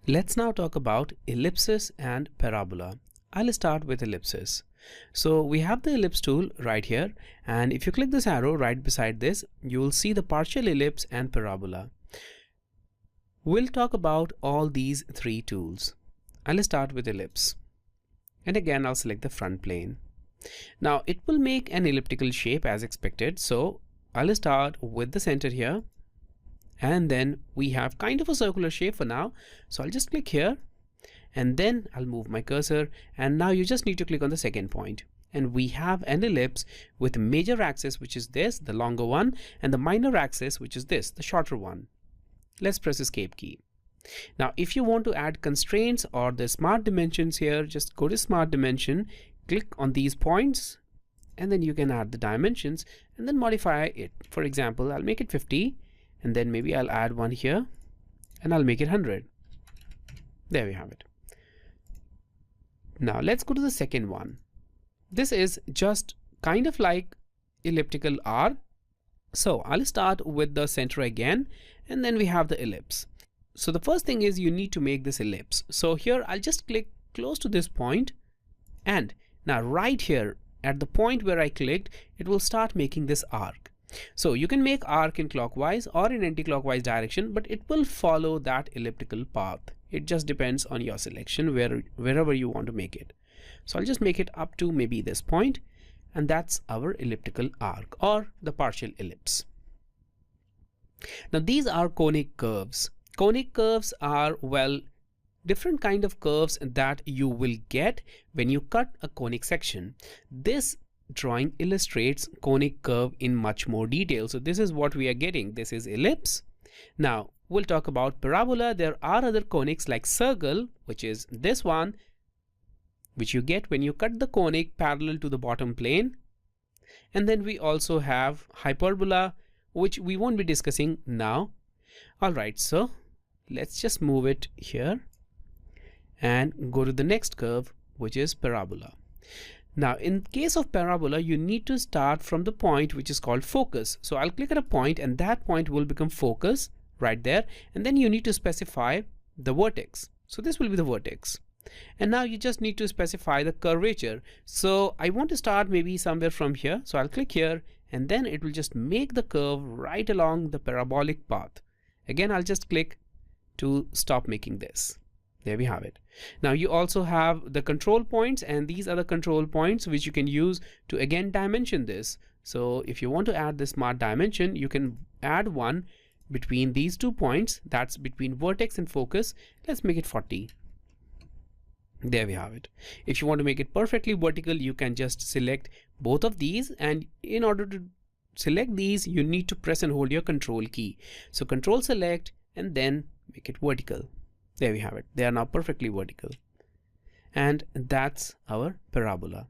Let's now talk about ellipses and parabola. I'll start with ellipses. So we have the ellipse tool right here, and if you click this arrow right beside this, you will see the partial ellipse and parabola. We'll talk about all these three tools. I'll start with ellipse. And again, I'll select the front plane. Now it will make an elliptical shape as expected. So I'll start with the center here. And then we have kind of a circular shape for now. So I'll just click here and then I'll move my cursor. And now you just need to click on the second point. And we have an ellipse with major axis, which is this, the longer one, and the minor axis, which is this, the shorter one. Let's press escape key. Now, if you want to add constraints or the smart dimensions here, just go to smart dimension, click on these points, and then you can add the dimensions and then modify it. For example, I'll make it 50. And then maybe I'll add one here and I'll make it 100. There we have it. Now let's go to the second one. This is just kind of like elliptical arc. So I'll start with the center again, and then we have the ellipse. So the first thing is you need to make this ellipse. So here I'll just click close to this point, and now right here at the point where I clicked, it will start making this arc. So you can make arc in clockwise or in anti-clockwise direction, but it will follow that elliptical path. It just depends on your selection wherever you want to make it. So I'll just make it up to maybe this point, and that's our elliptical arc or the partial ellipse. Now these are conic curves. Conic curves are, well, different kind of curves that you will get when you cut a conic section. This drawing illustrates conic curve in much more detail. So this is what we are getting. This is ellipse. Now we'll talk about parabola. There are other conics like circle, which is this one, which you get when you cut the conic parallel to the bottom plane. And then we also have hyperbola, which we won't be discussing now. All right, so let's just move it here and go to the next curve, which is parabola. Now in case of parabola, you need to start from the point which is called focus. So I'll click at a point and that point will become focus right there. And then you need to specify the vertex. So this will be the vertex. And now you just need to specify the curvature. So I want to start maybe somewhere from here. So I'll click here and then it will just make the curve right along the parabolic path. Again, I'll just click to stop making this. There we have it. Now you also have the control points, and these are the control points which you can use to again dimension this. So if you want to add the smart dimension, you can add one between these 2 points. That's between vertex and focus. Let's make it 40. There we have it. If you want to make it perfectly vertical, you can just select both of these, and in order to select these, you need to press and hold your control key. So control select and then make it vertical. There we have it. They are now perfectly vertical. And that's our parabola.